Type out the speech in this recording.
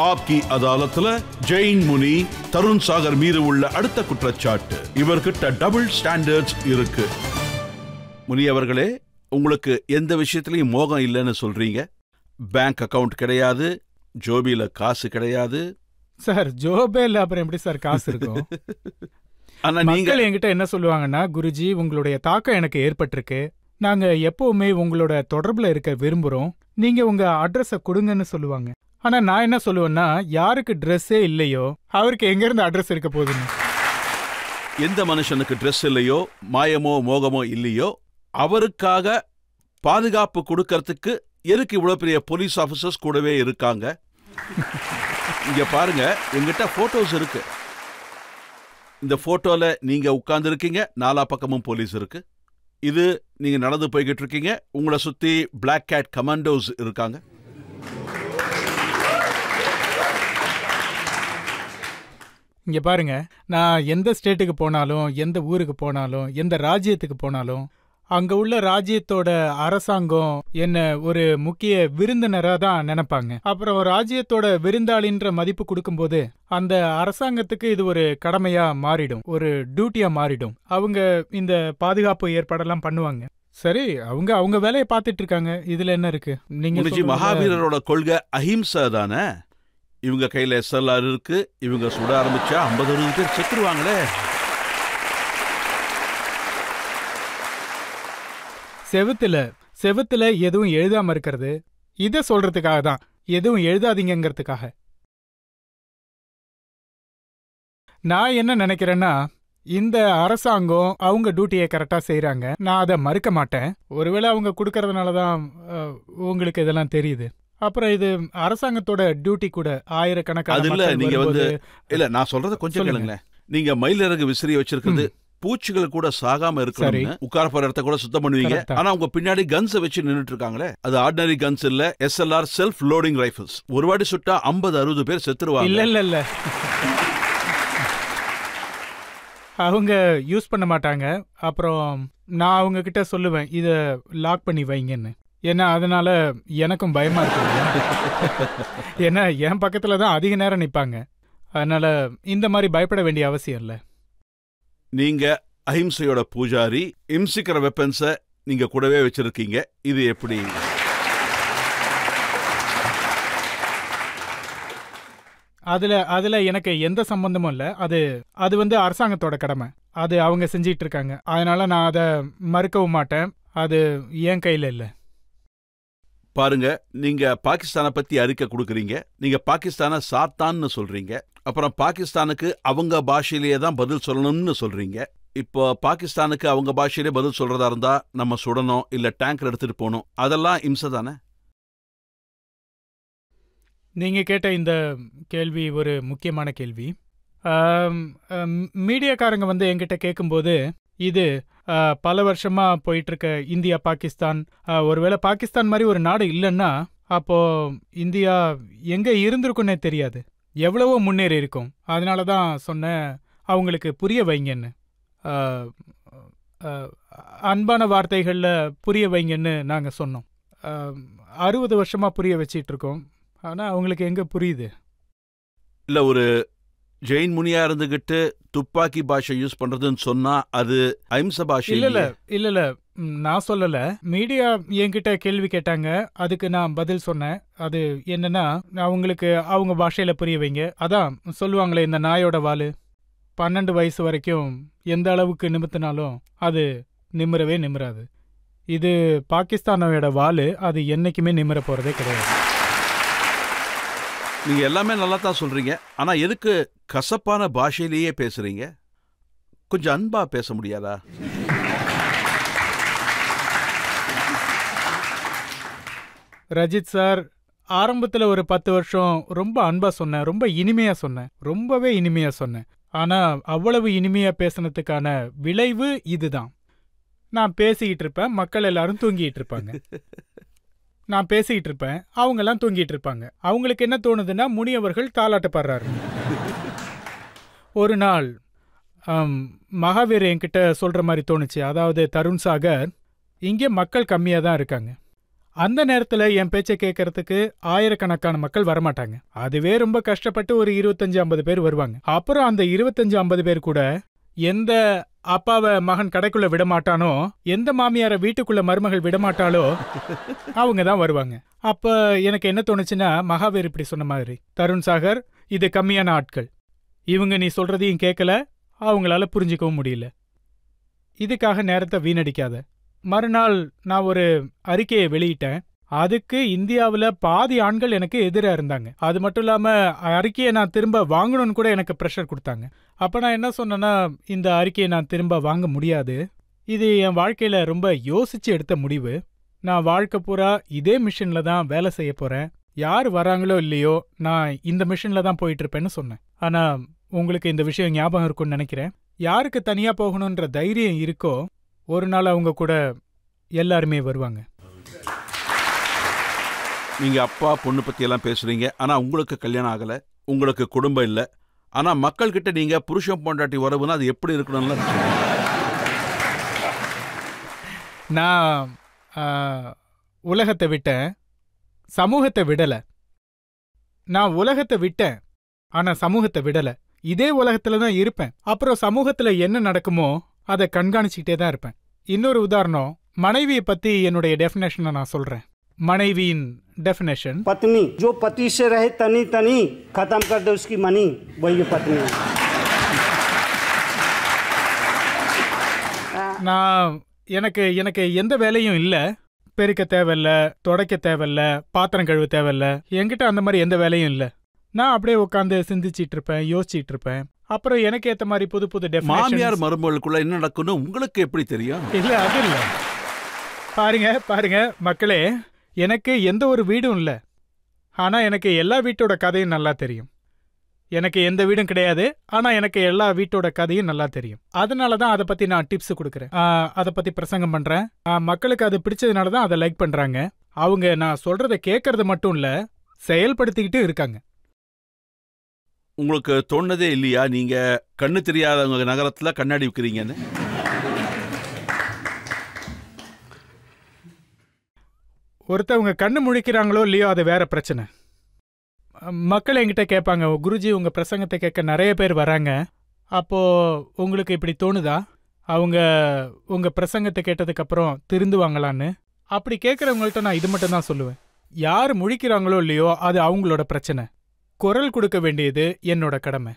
ஆப்கி அதாலத்துல ஜெயின் முனி தருண் சாகர் மீது உள்ள அடுத்த குற்றச்சாட்டு. இவர்கிட்ட டபுள் ஸ்டாண்டர்ட்ஸ் இருக்கு. முனி அவர்களே, உங்களுக்கு எந்த விஷயத்திலையும் மோகம் இல்லைன்னு சொல்றீங்க. பேங்க் அக்கவுண்ட் கிடையாது, ஜோபியில காசு கிடையாது. சார் ஜோபே இல்ல, அப்புறம் எப்படி சார் காசு இருக்கும்? ஆனா நீங்க என்கிட்ட என்ன சொல்லுவாங்கன்னா, குருஜி உங்களுடைய தாக்கம் எனக்கு ஏற்பட்டிருக்கு, நாங்க எப்பவுமே உங்களோட தொடர்புல இருக்க விரும்புறோம், நீங்க உங்க அட்ரஸ கொடுங்கன்னு சொல்லுவாங்க. ஆனா நான் என்ன சொல்லுவேன்னா, யாருக்கு ட்ரெஸ்ஸே இல்லையோ அவருக்கு எங்க இருந்து அட்ரஸ் இருக்க போகுதுன்னு. எந்த மனுஷனுக்கு ட்ரெஸ் இல்லையோ, மாயமோ மோகமோ இல்லையோ, அவருக்காக பாதுகாப்பு கொடுக்கறதுக்கு எதுக்கு இவ்வளவு பெரிய போலீஸ் ஆபீசர்ஸ் கூடவே இருக்காங்க? இங்க பாருங்க, எங்கிட்ட போட்டோஸ் இருக்கு. இந்த போட்டோல நீங்க உட்கார்ந்து இருக்கீங்க, நாலா பக்கமும் போலீஸ் இருக்கு. இது நீங்க நடந்து போய்கிட்டு இருக்கீங்க, உங்களை சுத்தி பிளாக் கேட் கமாண்டோஸ் இருக்காங்க. இங்க பாருங்க, நான் எந்த ஸ்டேட்டுக்கு போனாலும், எந்த ஊருக்கு போனாலும், எந்த ராஜ்யத்துக்கு போனாலும், அங்க உள்ள ராஜ்யத்தோட அரசாங்கம் என்ன ஒரு முக்கிய விருந்தினரா தான் நினைப்பாங்க. அப்புறம் ராஜ்யத்தோட விருந்தாளின்ற மதிப்பு கொடுக்கும்போது அந்த அரசாங்கத்துக்கு இது ஒரு கடமையா மாறிடும், ஒரு டியூட்டியா மாறிடும். அவங்க இந்த பாதுகாப்பு ஏற்பாடெல்லாம் பண்ணுவாங்க. சரி, அவங்க வேலையை பார்த்துட்டு இருக்காங்க, இதுல என்ன இருக்கு? நீங்க மகாவீரரோட கொள்கை அஹிம்சை தானே? இவங்க கையில SLR இருக்கு, இவங்க சுட ஆரம்பிச்சா 50-60 பேர் செத்துருவாங்களே. செவுத்துல எதுவும் எழுதாம இருக்கிறது இத சொல்றதுக்காக தான், எதுவும் எழுதாதீங்கிறதுக்காக. நான் என்ன நினைக்கிறேன்னா, இந்த அரசாங்கம் அவங்க டியூட்டியை கரெக்டா செய்யறாங்க, நான் அதை மறுக்க மாட்டேன். ஒருவேளை அவங்க கொடுக்கறதுனாலதான் உங்களுக்கு இதெல்லாம் தெரியுது. அப்புறம் இது அரசாங்கத்தோட டியூட்டி கூட. ஆயிரக்கணக்கான நீங்க இல்ல, நான் சொல்றத கொஞ்சம் கேளுங்களேன். நீங்க மயிலிறகு விசிறி வச்சிருக்கிறது பூச்சிகள் கூட சாகாம இருக்கணும், உட்கார போற இடத்த கூட சுத்தம் பண்ணுவீங்க. ஆனா உங்க பின்னாடி கன்ஸ் வச்சு நின்னுட்டு இருக்காங்களே, அது ஆர்டினரி கன்ஸ் இல்ல, SLR செல்ஃப் லோடிங் ரைபிள்ஸ். ஒரு வாட்டி சுட்டா 50-60 பேர் செத்துருவாங்க. இல்ல அவங்க யூஸ் பண்ண மாட்டாங்க. அப்புறம் நான் அவங்க கிட்ட சொல்லுவேன், இத லாக் பண்ணி வைங்கன்னு. ஏன்னா அதனால எனக்கும் பயமா இருக்கு. ஏன்னா என் பக்கத்துல தான் அதிக நேரம் நிப்பாங்க. அதனால இந்த மாதிரி பயப்பட வேண்டிய அவசியம் இல்லை. நீங்க அஹிம்சையோட பூஜாரி, இம்சிக்கிற வெப்பன்ஸ நீங்க கூடவே வச்சிருக்கீங்க. இது எப்படி? அதுல எனக்கு எந்த சம்பந்தமும் இல்ல. அது அரசாங்கத்தோட கடமை, அது அவங்க செஞ்சிட்டு இருக்காங்க. அதனால நான் அதை மறுக்கவும் மாட்டேன். அது என் கையில இல்ல. பாருங்க, நீங்க பாகிஸ்தானை பத்தி அறிக்கை கொடுக்குறீங்க, நீங்க பாகிஸ்தானை சாத்தான்னு சொல்றீங்க, அப்புறம் பாகிஸ்தானுக்கு அவங்க பாஷையிலேயே தான் பதில் சொல்லணும்னு சொல்றீங்க. இப்போ பாகிஸ்தானுக்கு அவங்க பாஷையிலே பதில் சொல்றதா இருந்தா நம்ம சுடணும், இல்ல டேங்கர் எடுத்துட்டு போகணும். அதெல்லாம் இம்சை தானே? நீங்க கேட்ட இந்த கேள்வி ஒரு முக்கியமான கேள்வி. மீடியாக்காரங்க என்கிட்ட கேட்கும்போது, இது பல வருஷமா போயிட்டு இருக்க இந்தியா பாகிஸ்தான், ஒருவேளை பாகிஸ்தான் மாதிரி ஒரு நாடு இல்லைன்னா அப்போ இந்தியா எங்க இருந்திருக்குன்னே தெரியாது, எவ்வளவோ முன்னேறி இருக்கும். அதனால தான் சொன்னேன், அவங்களுக்கு புரிய வைங்கன்னு, அன்பான வார்த்தைகளில் புரிய வைங்கன்னு நாங்கள் சொன்னோம். 60 வருஷமா புரிய வச்சிட்டு இருக்கோம். ஆனால் அவங்களுக்கு எங்கே புரியுது? இல்லை, ஒரு ஜெயின் முனியா இருந்துகிட்டு துப்பாக்கி பாஷை யூஸ் பண்றதுன்னு சொன்னா அது அஹிம்சை பாஷை இல்ல, நான் சொல்லல. மீடியா என்கிட்ட கேள்வி கேட்டாங்க, அதுக்கு நான் பதில் சொன்னேன். அது என்னன்னா, அவங்களுக்கு அவங்க பாஷையில புரிய வைங்க. அதான் சொல்லுவாங்களே, இந்த நாயோட வாலு 12 வயசு வரைக்கும் எந்த அளவுக்கு நிமித்தினாலும் அது நிமிரவே நிமிராது. இது பாகிஸ்தானோட வாலு, அது என்னைக்குமே நிமிர போறதே கிடையாது. நீங்க எல்லாமே நல்லா தான் சொல்றீங்க, ஆனா எதுக்கு கசப்பான பாஷையிலேயே பேசுறீங்க? கொஞ்சம் அன்பா பேச முடியாதா? ரஜித் சார், ஆரம்பத்தில் ஒரு 10 வருஷம் ரொம்ப அன்பா சொன்னேன், ரொம்ப இனிமையா சொன்னேன், ரொம்பவே இனிமையா சொன்னேன். ஆனா அவ்வளவு இனிமையா பேசினதுக்கான விளைவு இதுதான். நான் பேசிக்கிட்டு இருப்பேன், மக்கள் எல்லாரும் தூங்கிட்டு இருப்பாங்க. நான் பேசிக்கிட்டு இருப்பேன், அவங்க எல்லாம் தூங்கிட்டு இருப்பாங்க. அவங்களுக்கு என்ன தோணுதுன்னா, முனியவர்கள் தாலாட்டு பாடுறாரு. ஒரு நாள் மகாவீர் என்கிட்ட சொல்ற மாதிரி தோணுச்சு. அதாவது, தருண் சாகர், இங்கே மக்கள் கம்மியாக தான் இருக்காங்க, அந்த நேரத்துல என் பேச்சை கேட்கறதுக்கு ஆயிரக்கணக்கான மக்கள் வரமாட்டாங்க. அதுவே ரொம்ப கஷ்டப்பட்டு ஒரு 25-50 பேர் வருவாங்க. அப்புறம் அந்த 25-50 பேர் கூட எந்த அப்பாவை மகன் கடைக்குள்ள விடமாட்டானோ, எந்த மாமியார வீட்டுக்குள்ள மருமகள் விடமாட்டாளோ அவங்க தான் வருவாங்க. அப்ப எனக்கு என்ன தோணுச்சுன்னா, மகாவீர் இப்படி சொன்ன மாதிரி, தருண் சாகர், இது கம்மியான ஆட்கள், இவங்க நீ சொல்றதையும் கேட்கல, அவங்களால புரிஞ்சிக்கவும் முடியல. இதுக்காக நேரத்தை வீணடிக்காத. மறுநாள் நான் ஒரு அறிக்கையை வெளியிட்டேன். அதுக்கு இந்தியாவில் பாதி ஆண்கள் எனக்கு எதிராக இருந்தாங்க. அது மட்டும் இல்லாமல் அறிக்கையை நான் திரும்ப வாங்கணும்னு கூட எனக்கு ப்ரெஷர் கொடுத்தாங்க. அப்போ நான் என்ன சொன்னேன்னா, இந்த அறிக்கையை நான் திரும்ப வாங்க முடியாது. இது என் வாழ்க்கையில் ரொம்ப யோசிச்சு எடுத்த முடிவு. நான் வாழ்க்கை பூரா இதே மிஷனில் தான் வேலை செய்ய போகிறேன். யார் வராங்களோ இல்லையோ, நான் இந்த மிஷனில் தான் போயிட்டு இருப்பேன்னு சொன்னேன். ஆனால் உங்களுக்கு இந்த விஷயம் ஞாபகம் இருக்கும்னு நினைக்கிறேன். யாருக்கு தனியாக போகணுன்ற தைரியம் இருக்கோ, ஒரு நாள் அவங்க கூட எல்லாருமே வருவாங்க. நீங்க அப்பா பொண்ணு பத்தி எல்லாம் பேசுறீங்க. ஆனா உங்களுக்கு கல்யாணம் ஆகல, உங்களுக்கு குடும்பம் இல்ல. ஆனா மக்கள் கிட்ட நீங்க புருஷன் பொண்டாட்டி உறவுனா அது எப்படி இருக்கணும்னு நான் உலகத்தை விட்டேன், சமூகத்தை விடல. நான் உலகத்தை விட்டேன், ஆனா சமூகத்தை விடல. இதே உலகத்துல தான் இருப்பேன். அப்புறம் சமூகத்துல என்ன நடக்குமோ அதை கண்காணிச்சுக்கிட்டே தான் இருப்பேன். இன்னொரு உதாரணம், மனைவியை பத்தி என்னுடைய டெஃபினேஷனை நான் சொல்றேன். மனைவியின் டெஃபினேஷன், पत्नी जो पति से रहे तनी तनी खत्म कर दे उसकी मनी, वही पत्नी है. நான் எனக்கு எந்த வேலையும் இல்லை, பெருக்க தேவையில்ல, துடைக்க தேவையில்ல, பாத்திரம் கழுவ தேவையில்ல, என்கிட்ட அந்த மாதிரி எந்த வேலையும் இல்லை. நான் அப்படியே உட்காந்து சிந்திச்சிட்டு இருப்பேன், யோசிச்சுட்டு இருப்பேன். அப்புறம் எனக்கு ஏத்த மாதிரி புது புது டெஃபினேஷன். மாமியார் மருமகளுக்குள்ள என்ன நடக்கும்னு உங்களுக்கு எப்படி தெரியும்? இல்ல, அது இல்ல. பாருங்க மக்களே, எனக்கு எந்த ஒரு வீடும் இல்லை, ஆனா எனக்கு எல்லா வீட்டோட கதையும் நல்லா தெரியும். எனக்கு எந்த வீடும் கிடையாது, ஆனா எனக்கு எல்லா வீட்டோட கதையும் நல்லா தெரியும். அதனால தான் அதை பத்தி நான் டிப்ஸ் கொடுக்குறேன், அதை பத்தி பிரசங்கம் பண்றேன். மக்களுக்கு அது பிடிச்சதுனால தான் அதை லைக் பண்றாங்க. அவங்க நான் சொல்றதை கேட்கறது மட்டும் இல்ல, செயல்படுத்திக்கிட்டு இருக்காங்க. உங்களுக்கு தோணுதே இல்லையா நீங்க கண்ணு தெரியாதவங்க நகரத்துல கண்ணாடி விற்கிறீங்கன்னு? ஒருத்தவங்க கண்ணு முழிக்கிறாங்களோ இல்லையோ அது வேற பிரச்சனை. மக்கள் என்கிட்ட கேட்பாங்க, குருஜி உங்க பிரசங்கத்தை கேட்க நிறைய பேர் வராங்க, அப்போ உங்களுக்கு இப்படி தோணுதா, அவங்க உங்க பிரசங்கத்தை கேட்டதுக்கு அப்புறம் திருந்துவாங்களான்னு? அப்படி கேட்கறவங்கள்ட்ட நான் இது மட்டும் தான் சொல்லுவேன், யார் முழிக்கிறாங்களோ இல்லையோ அது அவங்களோட பிரச்சனை. குரல் கொடுக்க வேண்டியது என்னோட கடமை.